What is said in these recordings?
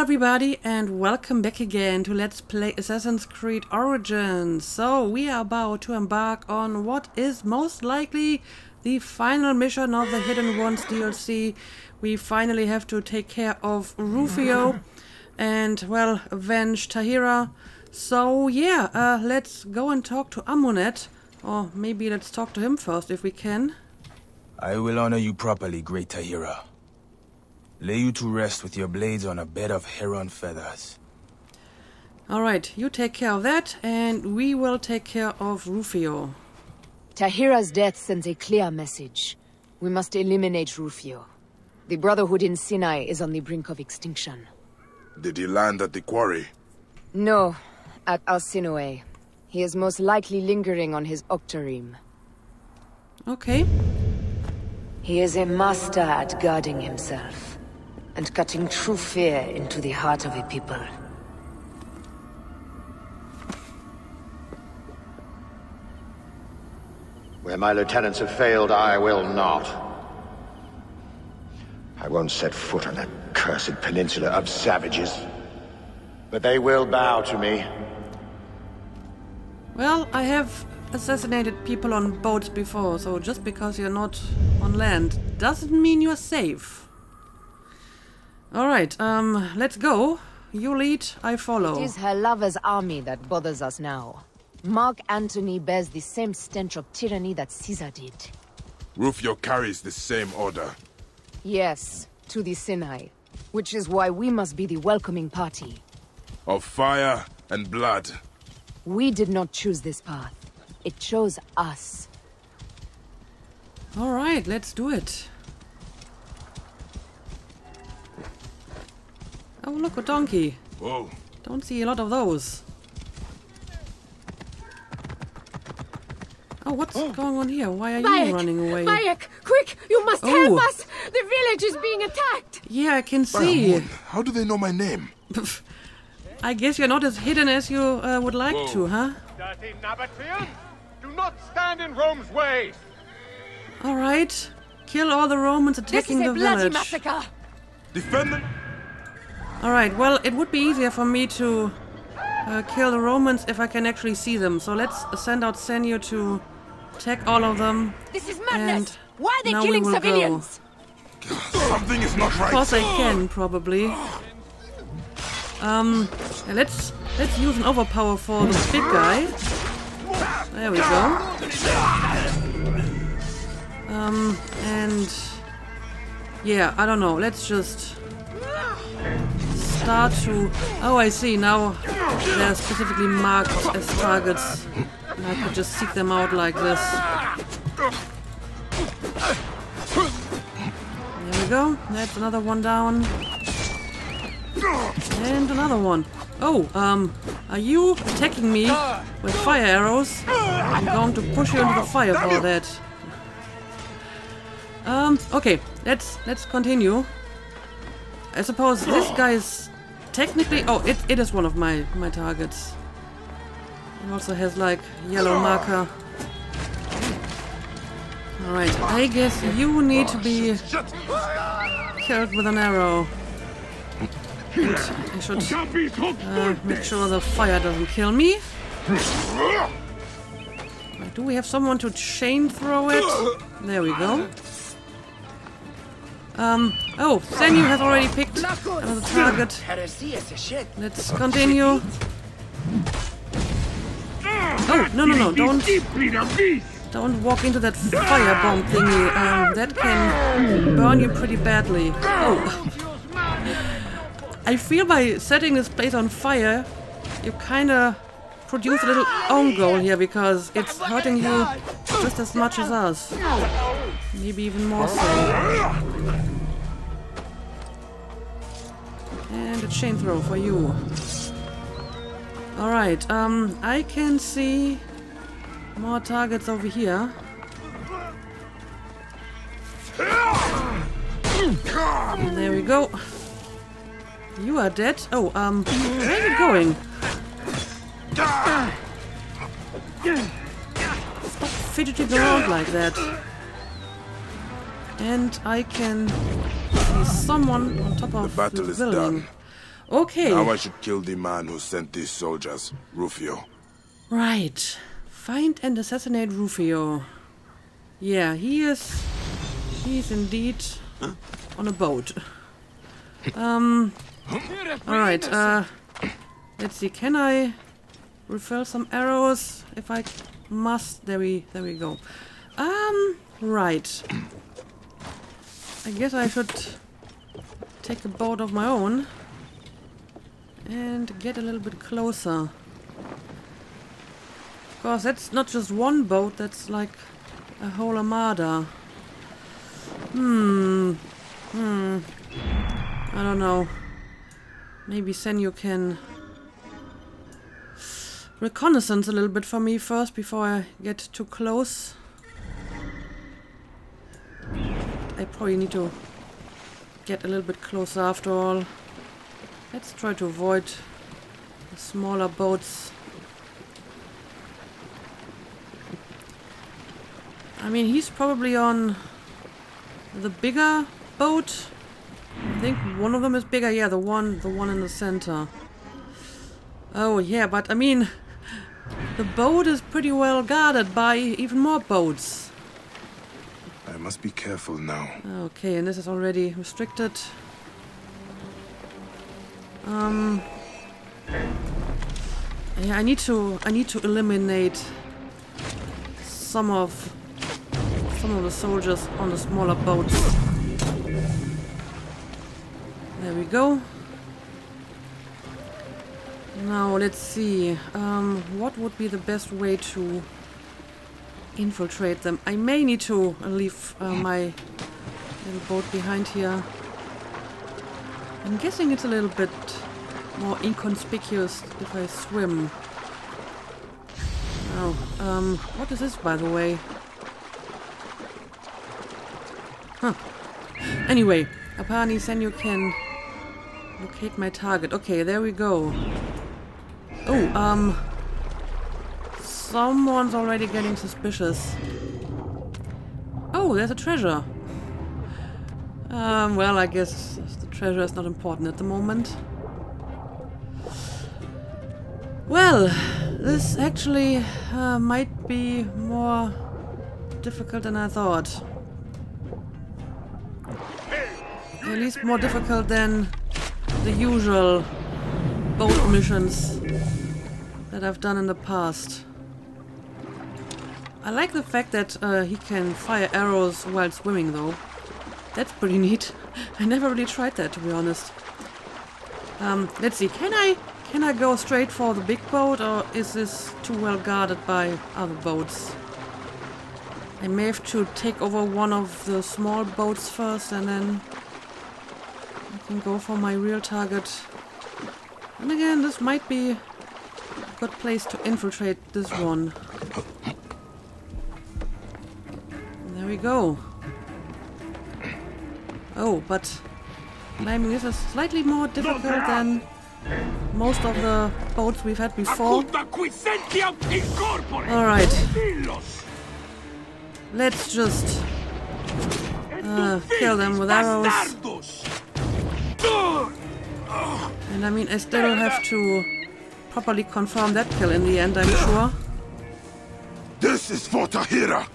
everybody and welcome back again to Let's Play Assassin's Creed Origins. So we are about to embark on what is most likely the final mission of the Hidden Ones DLC. We finally have to take care of Rufio and, well, avenge Tahira. So yeah, let's go and talk to Amunet. Or maybe let's talk to him first if we can. I will honor you properly, great Tahira. Lay you to rest with your blades on a bed of heron feathers. Alright, you take care of that, and we will take care of Rufio. Tahira's death sends a clear message. We must eliminate Rufio. The Brotherhood in Sinai is on the brink of extinction. Did he land at the quarry? No, at Arsinoe. He is most likely lingering on his Octareme. Okay. He is a master at guarding himself and cutting true fear into the heart of a people. Where my lieutenants have failed, I will not. I won't set foot on that cursed peninsula of savages. But they will bow to me. Well, I have assassinated people on boats before, so just because you're not on land doesn't mean you're safe. Alright, let's go. You lead, I follow. It is her lover's army that bothers us now. Mark Antony bears the same stench of tyranny that Caesar did. Rufio carries the same order. Yes, to the Sinai. Which is why we must be the welcoming party. Of fire and blood. We did not choose this path. It chose us. Alright, let's do it. Oh, look, a donkey. Whoa. Don't see a lot of those. Oh, what's going on here? Why are you running away? Bayek, quick! You must Oh. help us! The village is being attacked! Yeah, I can see. How do they know my name? I guess you're not as hidden as you would like to, huh? Dirty Nabateans! Do not stand in Rome's way! Alright. Kill all the Romans attacking This is the a bloody village. massacre! Defend them! Alright, well, it would be easier for me to kill the Romans if I can actually see them. So let's send out Senio to attack all of them. This is And madness! Why are they now we killing will civilians? Something is not Of right. course I can, probably. Yeah, let's use an overpower for the big guy. There we go. And yeah, I don't know. Let's just start to. Oh, I see. Now they're specifically marked as targets. And I could just seek them out like this. There we go. That's another one down. And another one. Oh, are you attacking me with fire arrows? I'm going to push you into the fire for that. Okay, let's continue. I suppose this guy is technically... Oh, it is one of my targets. He also has, like, yellow marker. Alright, I guess you need to be killed with an arrow. And I should make sure the fire doesn't kill me. Right, do we have someone to chain throw it? There we go. Oh, Senyu has already picked another target. Let's continue. Oh, no, don't walk into that fire bomb thingy. That can burn you pretty badly. Oh. I feel by setting this place on fire, you kinda produce a little own goal here because it's hurting you just as much as us. Maybe even more so. And a chain throw for you. Alright, I can see more targets over here. And there we go. You are dead. Oh, where are you going? Stop fidgeting around like that. And I can see someone on top of The battle the is building. done. Okay. Now I should kill the man who sent these soldiers, Rufio. Right. Find and assassinate Rufio. Yeah, he's indeed on a boat. Alright, let's see, can I refill some arrows if I must? There we go. Right. I guess I should take a boat of my own and get a little bit closer. Of course, that's not just one boat, that's like a whole armada. I don't know. Maybe Senju can reconnaissance a little bit for me first before I get too close. I probably need to get a little bit closer after all. Let's try to avoid the smaller boats. I mean, he's probably on the bigger boat. I think one of them is bigger. Yeah, the one in the center. Oh yeah, but I mean, the boat is pretty well guarded by even more boats. I must be careful now. Okay, and this is already restricted. Yeah, I need to eliminate some of the soldiers on the smaller boats. There we go. Now let's see. What would be the best way to infiltrate them? I may need to leave my little boat behind here. I'm guessing it's a little bit more inconspicuous if I swim. Now, what is this, by the way? Huh. Anyway, apparently Senju can locate my target. Okay, there we go. Oh, someone's already getting suspicious. Oh, there's a treasure. Well, I guess the treasure is not important at the moment. Well, this actually might be more difficult than I thought. At least more difficult than the usual boat missions that I've done in the past. I like the fact that he can fire arrows while swimming, though. That's pretty neat. I never really tried that, to be honest. Let's see, can I go straight for the big boat, or is this too well guarded by other boats? I may have to take over one of the small boats first, and then I can go for my real target. And again, this might be a good place to infiltrate this one. There we go. Oh, but climbing this is slightly more difficult than most of the boats we've had before. Alright. Let's just kill them with arrows. And I mean, I still have to properly confirm that kill in the end, I'm sure. This is for Tahira!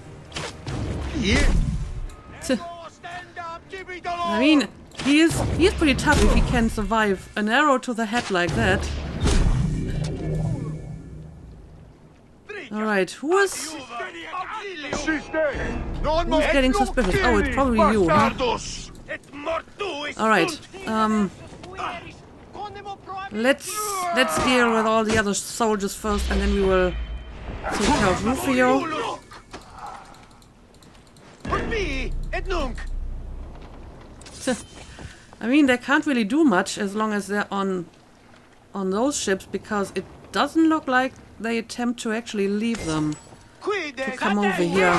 Yeah. I mean, he is pretty tough if he can survive an arrow to the head like that. Alright, who's getting suspicious? Oh, it's probably you, huh? Alright, let's deal with all the other soldiers first, and then we will take care of Rufio. I mean, they can't really do much as long as they're on those ships, because it doesn't look like they attempt to actually leave them to come over here.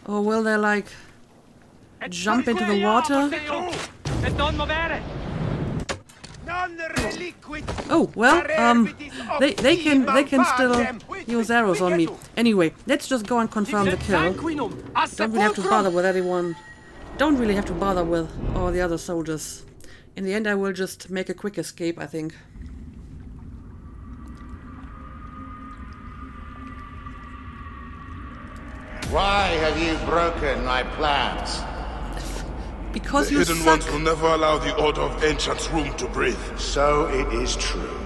Or will they, like, jump into the water? Oh, well, they can still use arrows on me. Anyway, let's just go and confirm the kill. Don't really have to bother with anyone don't really have to bother with all the other soldiers. In the end, I will just make a quick escape, I think. Why have you broken my plans? Because The you Hidden suck. Ones will never allow the Order of Ancients room to breathe. So it is true.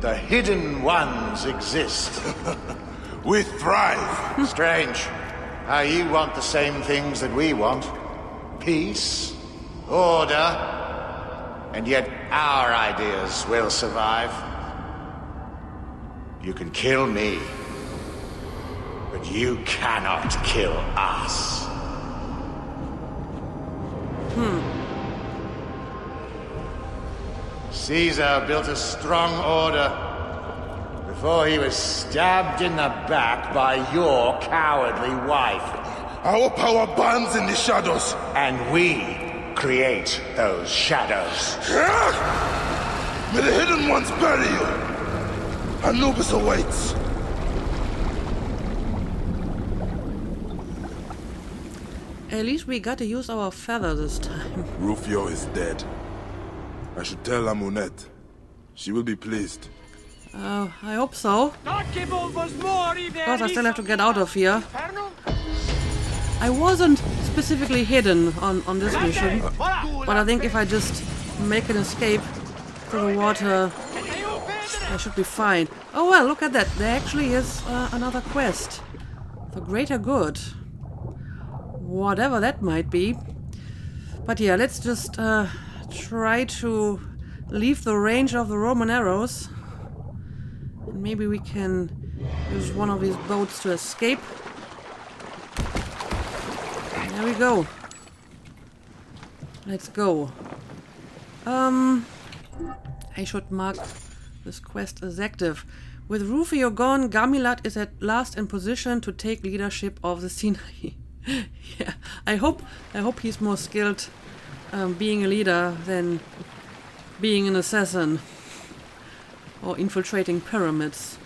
The Hidden Ones exist. We thrive. Strange. How you want the same things that we want. Peace, order, and yet our ideas will survive. You can kill me, but you cannot kill us. Caesar built a strong order before he was stabbed in the back by your cowardly wife. Our power burns in the shadows. And we create those shadows. May the Hidden Ones bury you. Anubis awaits. At least we got to use our feather this time. Rufio is dead. I should tell Amunet. She will be pleased. I hope so. Because I still have to get out of here. I wasn't specifically hidden on this mission, but I think if I just make an escape through the water, I should be fine. Oh well, look at that. There actually is another quest. The greater good. Whatever that might be. But yeah, let's just try to leave the range of the Roman arrows. And maybe we can use one of these boats to escape. There we go. Let's go. I should mark this quest as active. With Rufio gone, Gamilat is at last in position to take leadership of the Sinai. Yeah, I hope he's more skilled being a leader than being an assassin or infiltrating pyramids.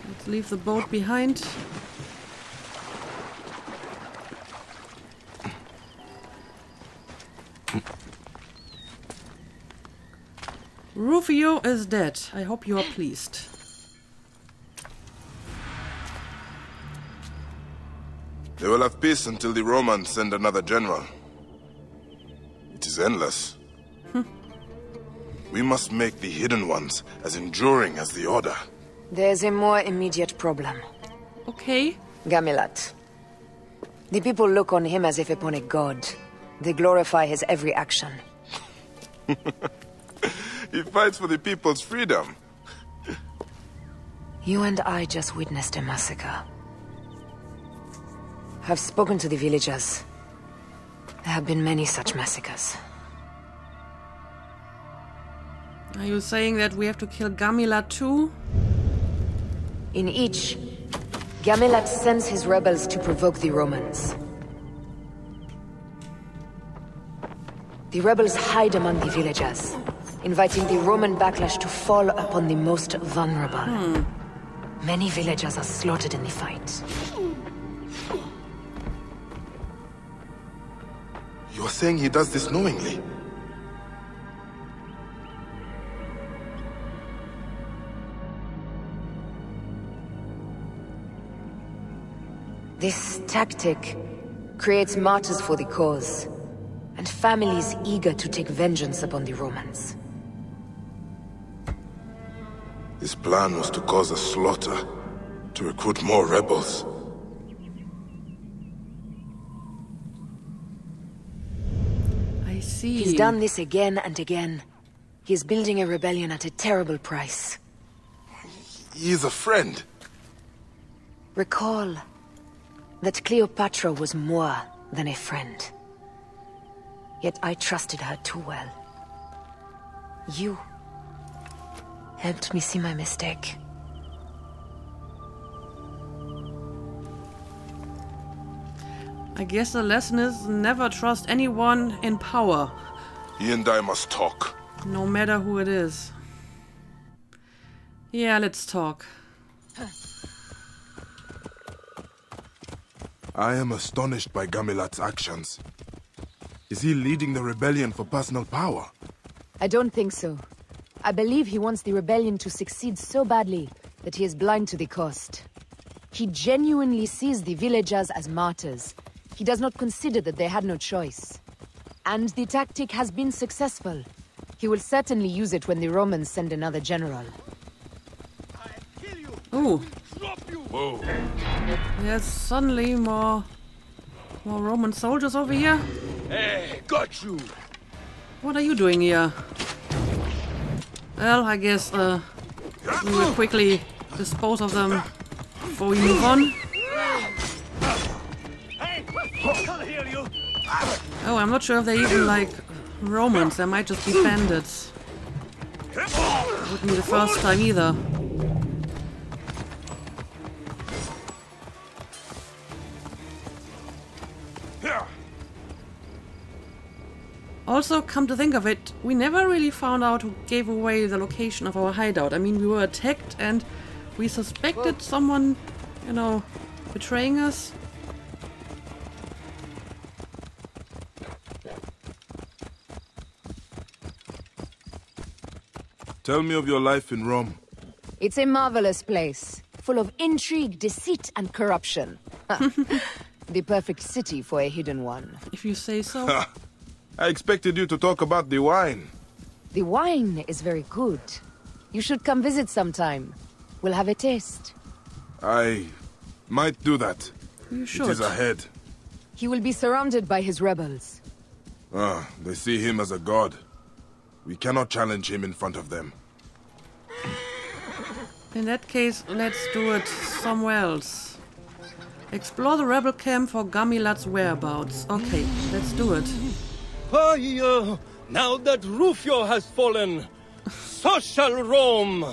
Let's leave the boat behind. Rufio is dead. I hope you are pleased. They will have peace until the Romans send another general. It is endless. We must make the Hidden Ones as enduring as the Order. There's a more immediate problem. Okay. Gamilat. The people look on him as if upon a god. They glorify his every action. He fights for the people's freedom. You and I just witnessed a massacre. I've spoken to the villagers. There have been many such massacres. Are you saying that we have to kill Gamilat too? In each, Gamilat sends his rebels to provoke the Romans. The rebels hide among the villagers, inviting the Roman backlash to fall upon the most vulnerable. Many villagers are slaughtered in the fight. You are saying he does this knowingly? This tactic creates martyrs for the cause, and families eager to take vengeance upon the Romans. His plan was to cause a slaughter, to recruit more rebels. I see. He's done this again and again. He is building a rebellion at a terrible price. He is a friend. Recall that Cleopatra was more than a friend. Yet I trusted her too well. You helped me see my mistake. I guess the lesson is never trust anyone in power. He and I must talk. No matter who it is. Yeah, let's talk. I am astonished by Gamilat's actions. Is he leading the rebellion for personal power? I don't think so. I believe he wants the rebellion to succeed so badly that he is blind to the cost. He genuinely sees the villagers as martyrs. He does not consider that they had no choice. And the tactic has been successful. He will certainly use it when the Romans send another general. Ooh. Whoa. There's suddenly more Roman soldiers over here. Hey, got you! What are you doing here? Well, I guess we will quickly dispose of them before we move on. Oh, I'm not sure if they're even like Romans. They might just be bandits. Wouldn't be the first time either. Also, come to think of it, we never really found out who gave away the location of our hideout. I mean, we were attacked and we suspected someone, you know, betraying us. Tell me of your life in Rome. It's a marvelous place, full of intrigue, deceit, and corruption. The perfect city for a hidden one. If you say so. I expected you to talk about the wine. The wine is very good. You should come visit sometime. We'll have a taste. I might do that. You should. It is ahead. He will be surrounded by his rebels. Ah, they see him as a god. We cannot challenge him in front of them. In that case, let's do it somewhere else. Explore the rebel camp for Gamilat's whereabouts. Okay, let's do it. Now that Rufio has fallen, so shall Rome.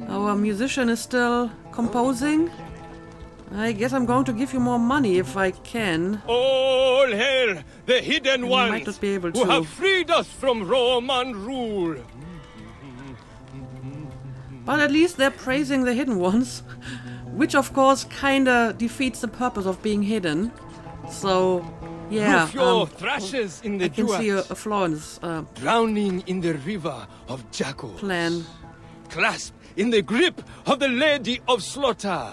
Our musician is still composing. I guess I'm going to give you more money if I can. All hail the hidden You ones might not be able who to. have freed us from Roman rule. But at least they're praising the hidden ones, which of course kinda defeats the purpose of being hidden. So, yeah, Rufio thrashes in the I can see a Duat, flaw in this drowning in the river of jackals. plan. Clasped in the grip of the Lady of Slaughter.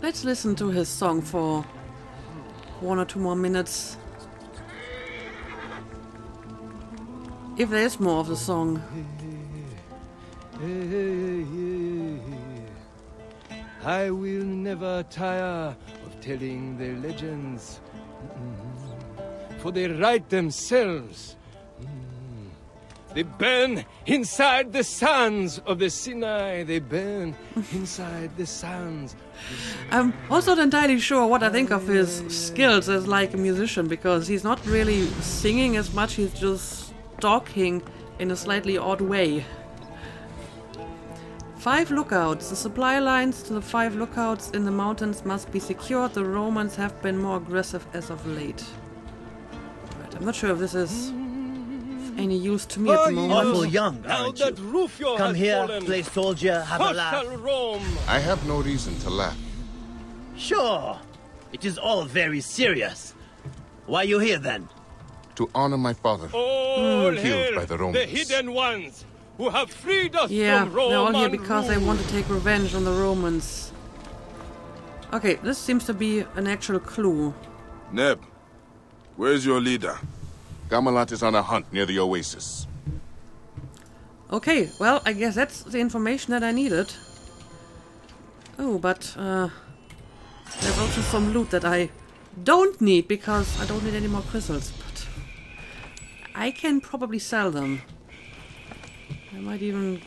Let's listen to his song for 1 or 2 more minutes. If there is more of the song. I will never tire of telling their legends, for they write themselves. They burn inside the sands of the Sinai. They burn inside the sands. I'm also not entirely sure what I think of his skills as like a musician, because he's not really singing as much, he's just talking in a slightly odd way. 5 lookouts. The supply lines to the 5 lookouts in the mountains must be secured. The Romans have been more aggressive as of late. Right, I'm not sure if this is of any use to me at the moment. Awful young, Now aren't that you? Rufio Come has here, fallen, play soldier, have a so laugh. shall Rome. I have no reason to laugh. Sure, it is all very serious. Why you here then? To honor my father, All killed hail by the the Romans. hidden ones who have freed us Yeah, from they're all Roman here because they rule. want to take revenge on the Romans. Okay, this seems to be an actual clue. Neb, where's your leader? Gamilat is on a hunt near the oasis. Okay, well, I guess that's the information that I needed. Oh, but there's also some loot that I don't need because I don't need any more crystals. But I can probably sell them. I might even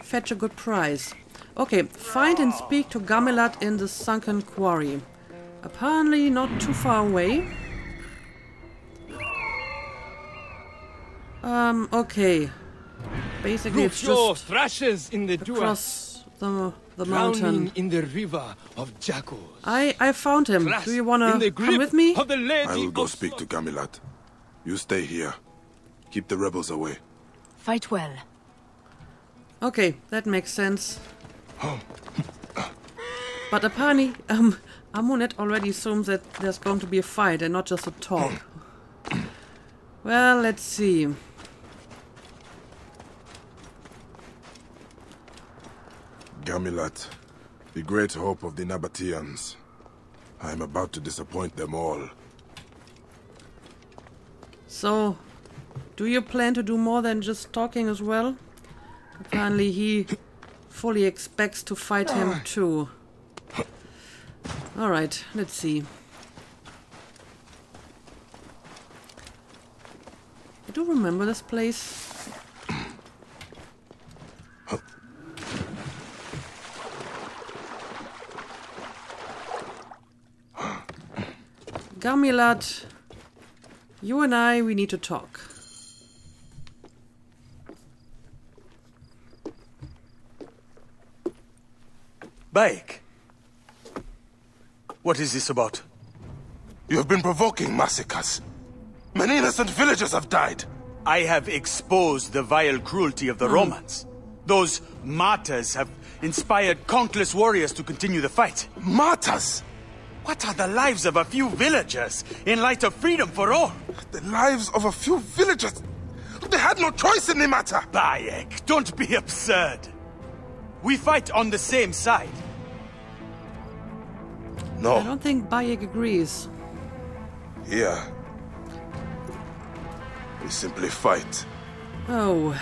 fetch a good price. Okay, find and speak to Gamilat in the sunken quarry. Apparently not too far away. Okay. Basically it's Rufio just thrashes in the Duat, across the drowning mountain. in the river of jackals. I found him. Clasped Do you in wanna the come grip with me? of the Lady I will go of speak to Gamilat. You stay here. Keep the rebels away. Fight well. Okay, that makes sense. But apparently, Amunet already assumes that there's going to be a fight and not just a talk. Well, let's see. Gamilat, the great hope of the Nabateans. I am about to disappoint them all. So, do you plan to do more than just talking as well? Apparently he fully expects to fight him too. Alright, let's see. I do remember this place. Gamilat, you and I, we need to talk. Bayek, what is this about? You have been provoking massacres. Many innocent villagers have died. I have exposed the vile cruelty of the Romans. Those martyrs have inspired countless warriors to continue the fight. Martyrs? What are the lives of a few villagers in light of freedom for all? The lives of a few villagers? They had no choice in the matter. Bayek, don't be absurd. We fight on the same side. No. I don't think Bayek agrees. Here, we simply fight. Oh,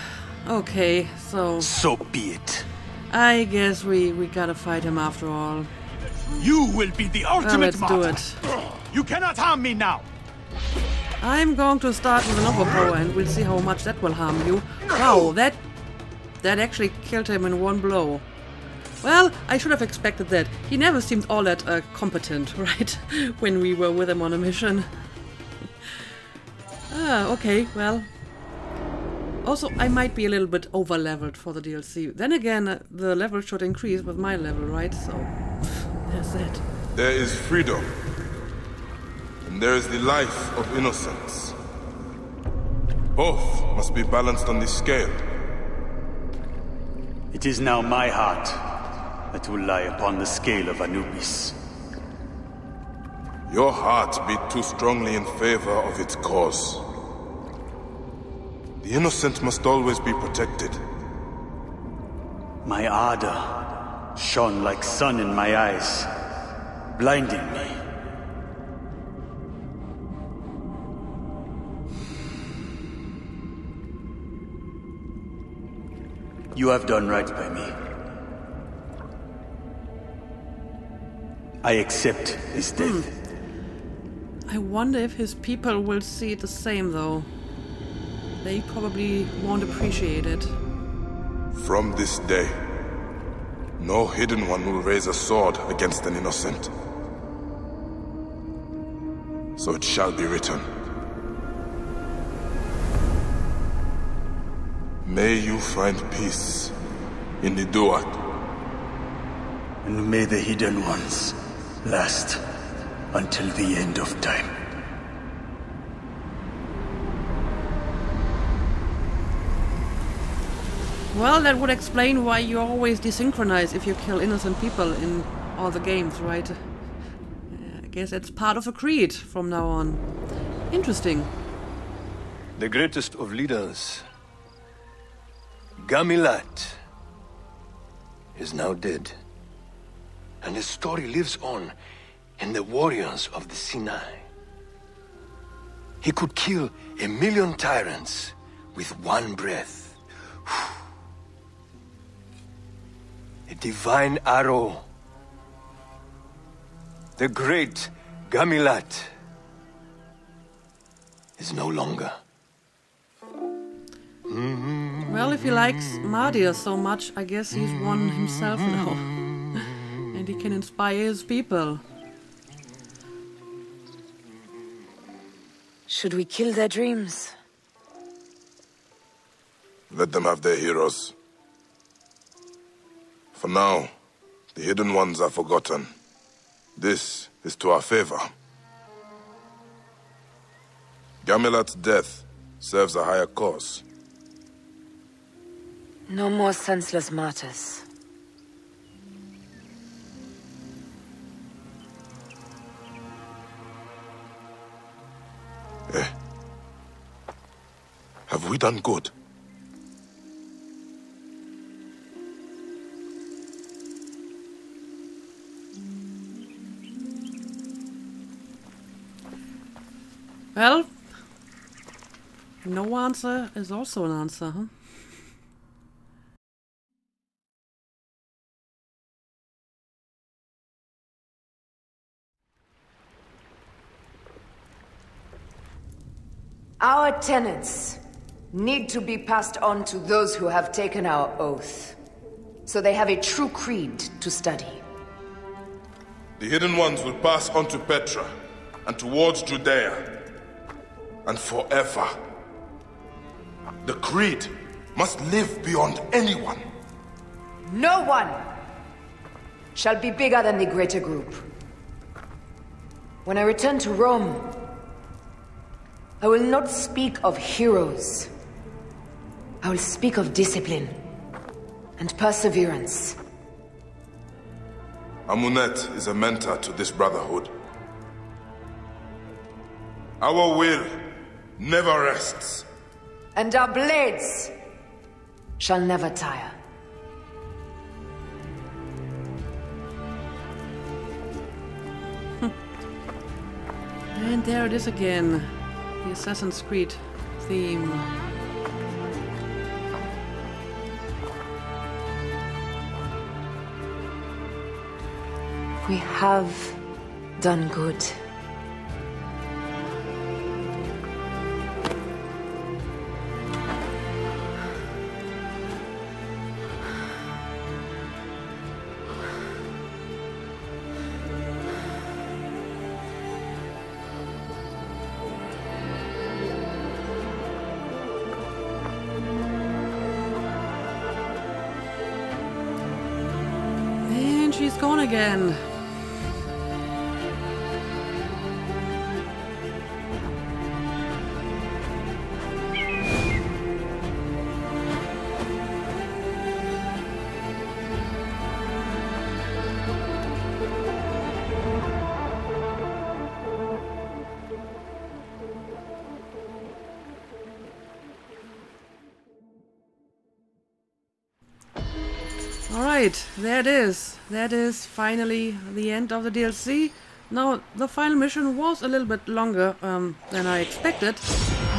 okay, so... So be it. I guess we gotta fight him after all. You will be the ultimate let's do martyr. it. You cannot harm me now. I'm going to start with an overpower and we'll see how much that will harm you. Wow, that actually killed him in one blow. Well, I should have expected that. He never seemed all that competent, right? When we were with him on a mission. Okay, well. Also, I might be a little bit over-leveled for the DLC. Then again, the level should increase with my level, right? So, there's that. There is freedom. And there is the life of innocence. Both must be balanced on the scale. It is now my heart that will lie upon the scale of Anubis. Your heart beat too strongly in favor of its cause. The innocent must always be protected. My ardor shone like sun in my eyes, blinding me. You have done right by me. I accept his death. I wonder if his people will see it the same, though. They probably won't appreciate it. From this day, no hidden one will raise a sword against an innocent. So it shall be written. May you find peace in the Duat. And may the hidden ones last until the end of time. Well, that would explain why you always desynchronize if you kill innocent people in all the games, right? I guess it's part of a creed from now on. Interesting. The greatest of leaders, Gamilat, is now dead. And his story lives on in the warriors of the Sinai. He could kill 1,000,000 tyrants with one breath. A divine arrow. The great Gamilat is no longer. Well, if he likes Mardir so much, I guess he's one himself now. And he can inspire his people. Should we kill their dreams? Let them have their heroes. For now, the Hidden Ones are forgotten. This is to our favor. Gamilat's death serves a higher cause. No more senseless martyrs. Have we done good? Well, no answer is also an answer, huh? Our tenets need to be passed on to those who have taken our oath, so they have a true creed to study. The Hidden Ones will pass on to Petra, and towards Judea, and forever. The creed must live beyond anyone. No one shall be bigger than the greater group. When I return to Rome, I will not speak of heroes. I will speak of discipline and perseverance. Amunet is a mentor to this brotherhood. Our will never rests. And our blades shall never tire. And there it is again. The Assassin's Creed theme. We have done good. And she's gone again. Alright, there it is. That is finally the end of the DLC. Now, the final mission was a little bit longer than I expected,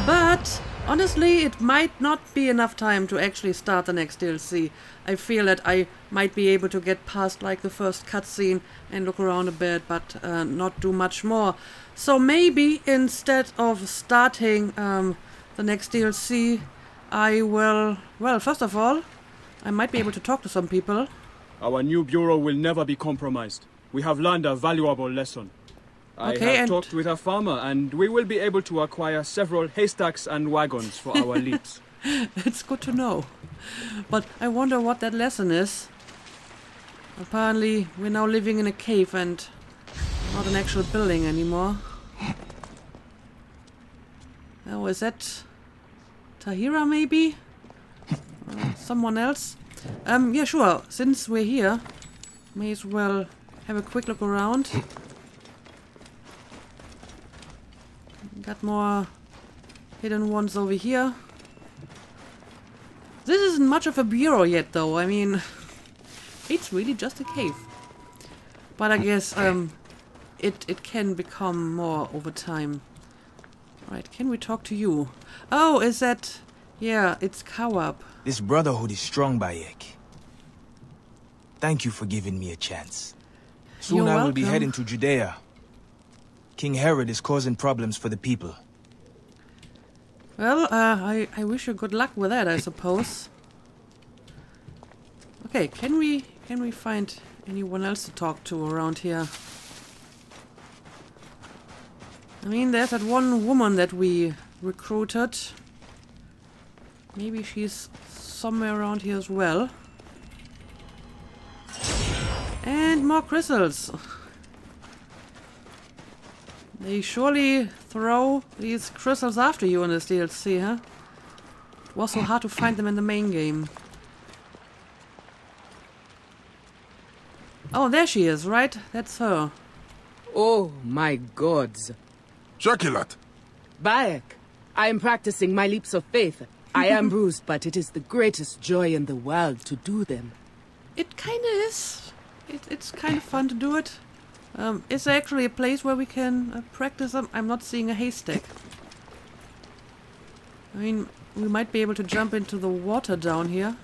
but honestly, it might not be enough time to actually start the next DLC. I feel that I might be able to get past like the first cutscene and look around a bit, but not do much more. So maybe instead of starting the next DLC, I will, well, first of all, I might be able to talk to some people. Our new bureau will never be compromised. We have learned a valuable lesson. I have talked with a farmer, and we will be able to acquire several haystacks and wagons for our leaps. It's good to know. But I wonder what that lesson is. Apparently, we're now living in a cave and not an actual building anymore. Oh, is that Tahira maybe? Someone else? Yeah, sure. Since we're here, may as well have a quick look around. Got more hidden ones over here. This isn't much of a bureau yet, though. I mean, it's really just a cave. But I guess it can become more over time. Right, can we talk to you? Oh, is that... Yeah, it's Kawab. This brotherhood is strong, Bayek. Thank you for giving me a chance. Soon I will be heading to Judea. King Herod is causing problems for the people. Well, I wish you good luck with that, I suppose. Okay, can we find anyone else to talk to around here? I mean, there's that one woman that we recruited. Maybe she's somewhere around here as well. And more crystals. They surely throw these crystals after you in this DLC, huh? It was so hard to find them in the main game. Oh, there she is, right? That's her. Oh, my gods. Shakilat! Bayek, I am practicing my leaps of faith. I am bruised, but it is the greatest joy in the world to do them. It kinda is. It's kind of fun to do it. Is there actually a place where we can practice them? I'm not seeing a haystack. I mean, we might be able to jump into the water down here.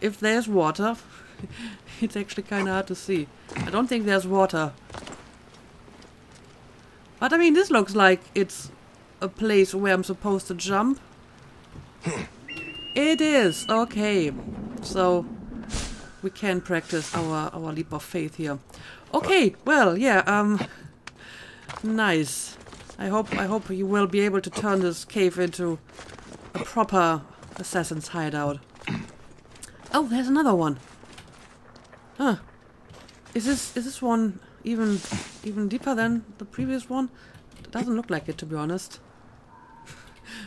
If there's water. It's actually kind of hard to see. I don't think there's water. But I mean, this looks like it's a place where I'm supposed to jump. It is! Okay. So we can practice our leap of faith here. Okay, well, yeah, nice. I hope you will be able to turn this cave into a proper assassin's hideout. Oh, there's another one. Huh. Is this one even deeper than the previous one? It doesn't look like it, to be honest.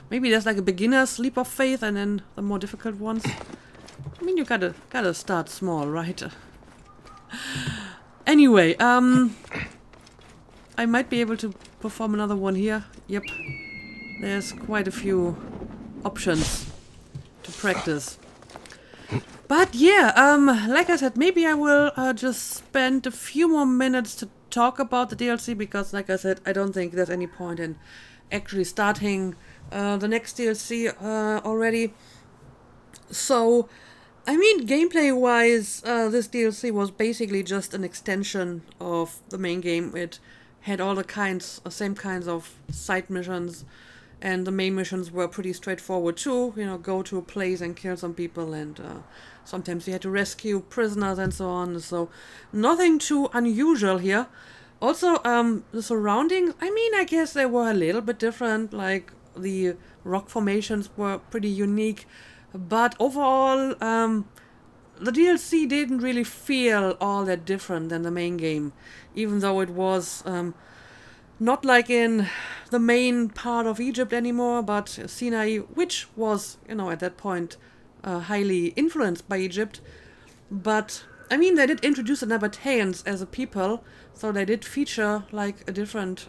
Maybe there's like a beginner's leap of faith and then the more difficult ones. I mean, you gotta start small, right? Anyway, I might be able to perform another one here. Yep. There's quite a few options to practice. But yeah, like I said, maybe I will just spend a few more minutes to talk about the DLC, because like I said, I don't think there's any point in actually starting the next DLC already. So, I mean, gameplay-wise, this DLC was basically just an extension of the main game. It had all the same kinds of side missions, and the main missions were pretty straightforward too. You know, go to a place and kill some people, and sometimes you had to rescue prisoners and so on. So, nothing too unusual here. Also, the surroundings, I mean, I guess they were a little bit different. Like, the rock formations were pretty unique. But overall, the DLC didn't really feel all that different than the main game. Even though it was not like in the main part of Egypt anymore, but Sinai, which was, you know, at that point highly influenced by Egypt. But, I mean, they did introduce the Nabateans as a people, so they did feature like a different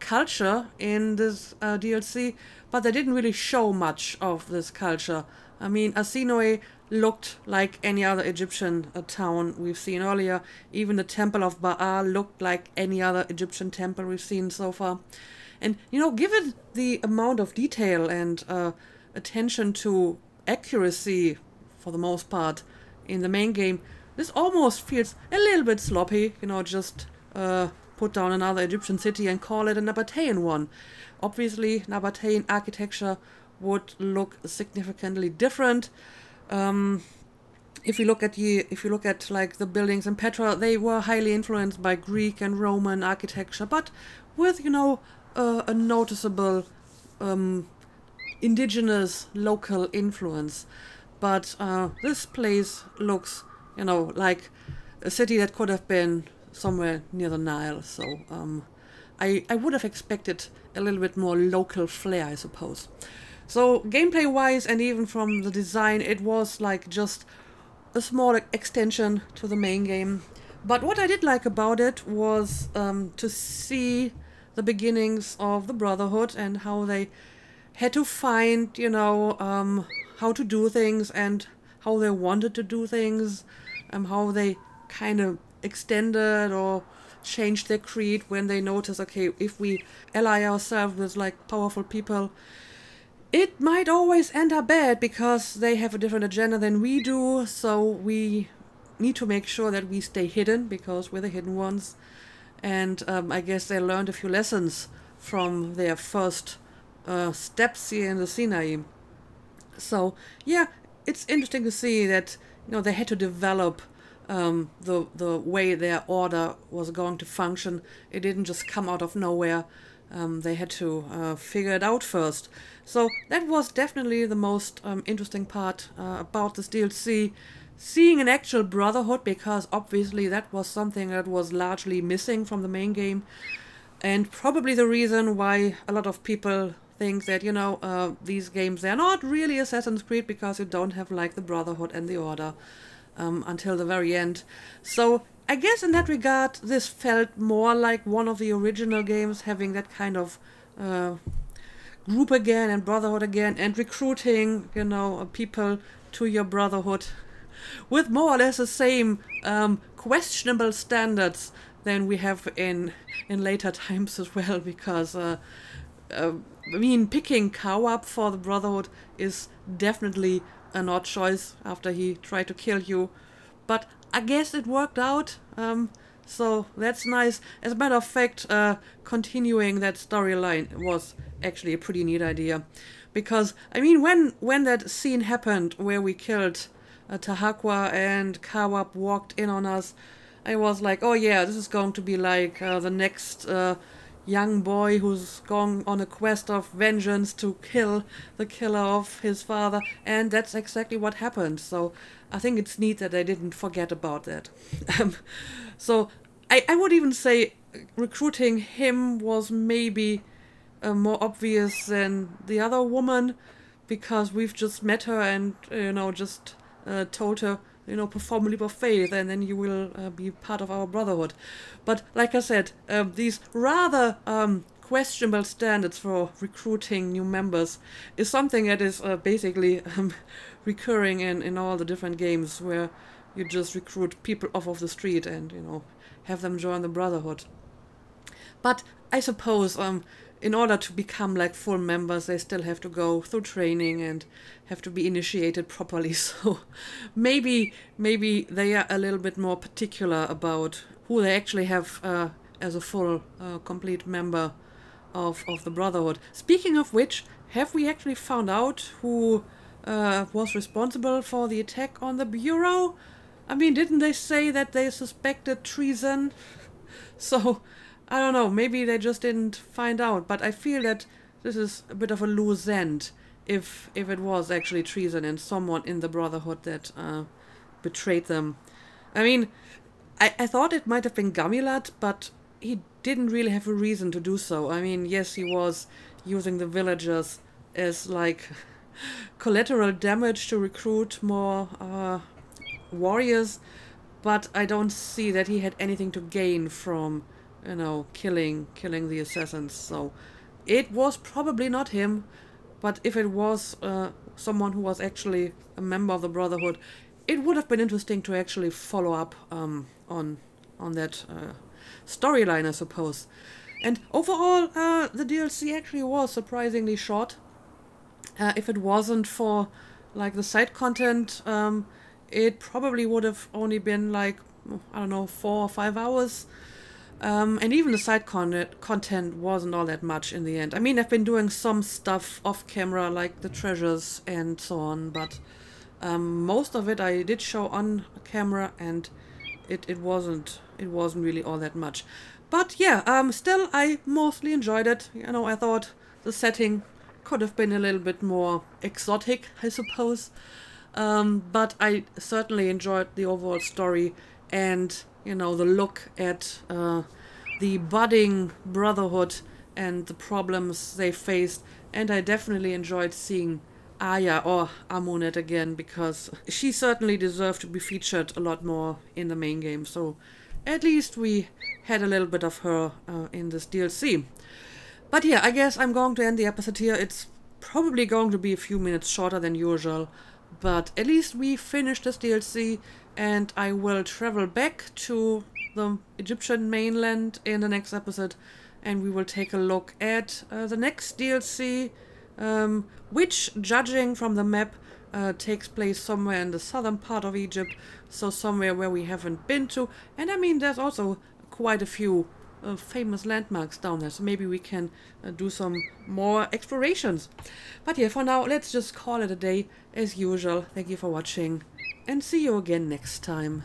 culture in this DLC, but they didn't really show much of this culture. I mean, Arsinoe looked like any other Egyptian town we've seen earlier. Even the Temple of Baal looked like any other Egyptian temple we've seen so far. And, you know, given the amount of detail and attention to accuracy, for the most part, in the main game, this almost feels a little bit sloppy, you know, just put down another Egyptian city and call it a Nabatean one. Obviously, Nabatean architecture would look significantly different. If you look at like the buildings in Petra, they were highly influenced by Greek and Roman architecture, but with, you know, a noticeable indigenous local influence. But this place looks, you know, like a city that could have been somewhere near the Nile. So I would have expected a little bit more local flair, I suppose. So gameplay-wise and even from the design, it was like just a small extension to the main game. But what I did like about it was to see the beginnings of the Brotherhood and how they had to find, you know, how to do things and how they wanted to do things, how they kind of extended or changed their creed when they noticed, okay, if we ally ourselves with like powerful people, it might always end up bad because they have a different agenda than we do, so we need to make sure that we stay hidden because we're the hidden ones. And I guess they learned a few lessons from their first steps here in the Sinai. So yeah, it's interesting to see that, you know, they had to develop the way their order was going to function. It didn't just come out of nowhere. They had to figure it out first. So that was definitely the most interesting part about this DLC, seeing an actual brotherhood, because obviously that was something that was largely missing from the main game, and probably the reason why a lot of people think that, you know, these games, they're not really Assassin's Creed because you don't have like the Brotherhood and the Order until the very end. So I guess in that regard this felt more like one of the original games, having that kind of group again and Brotherhood again, and recruiting, you know, people to your Brotherhood with more or less the same questionable standards than we have in later times as well, because I mean, picking Kawab for the Brotherhood is definitely an odd choice after he tried to kill you, but I guess it worked out, so that's nice. As a matter of fact, continuing that storyline was actually a pretty neat idea, because I mean, when that scene happened where we killed Tahakwa and Kawab walked in on us, I was like, oh yeah, this is going to be like the next young boy who's gone on a quest of vengeance to kill the killer of his father, and that's exactly what happened. So I think it's neat that I didn't forget about that. So I would even say recruiting him was maybe more obvious than the other woman, because we've just met her and, you know, just told her, you know, perform a leap of faith and then you will be part of our Brotherhood. But like I said, these rather questionable standards for recruiting new members is something that is basically recurring in all the different games, where you just recruit people off of the street and, you know, have them join the Brotherhood. But I suppose in order to become like full members, they still have to go through training and have to be initiated properly. So maybe they are a little bit more particular about who they actually have as a full, complete member of the Brotherhood. Speaking of which, have we actually found out who was responsible for the attack on the Bureau? I mean, didn't they say that they suspected treason? So I don't know, maybe they just didn't find out, but I feel that this is a bit of a loose end if it was actually treason and someone in the Brotherhood that betrayed them. I mean, I thought it might have been Gamilat, but he didn't really have a reason to do so. I mean, yes, he was using the villagers as like collateral damage to recruit more warriors, but I don't see that he had anything to gain from, you know, killing the assassins. So it was probably not him, but if it was someone who was actually a member of the Brotherhood, it would have been interesting to actually follow up on that storyline, I suppose. And overall, the DLC actually was surprisingly short. If it wasn't for like the side content, it probably would have only been like, I don't know, 4 or 5 hours. And even the side content wasn't all that much in the end. I mean, I've been doing some stuff off camera, like the treasures and so on, but most of it I did show on camera, and it wasn't really all that much. But yeah, still I mostly enjoyed it. You know, I thought the setting could have been a little bit more exotic, I suppose. But I certainly enjoyed the overall story and, you know, the look at the budding Brotherhood and the problems they faced. And I definitely enjoyed seeing Aya, or Amunet, again, because she certainly deserved to be featured a lot more in the main game. So at least we had a little bit of her in this DLC. But yeah, I guess I'm going to end the episode here. It's probably going to be a few minutes shorter than usual, but at least we finished this DLC, and I will travel back to the Egyptian mainland in the next episode, and we will take a look at the next DLC, which, judging from the map, takes place somewhere in the southern part of Egypt, so somewhere where we haven't been to. And I mean, there's also quite a few famous landmarks down there, so maybe we can do some more explorations. But yeah, for now, let's just call it a day as usual. Thank you for watching, and see you again next time.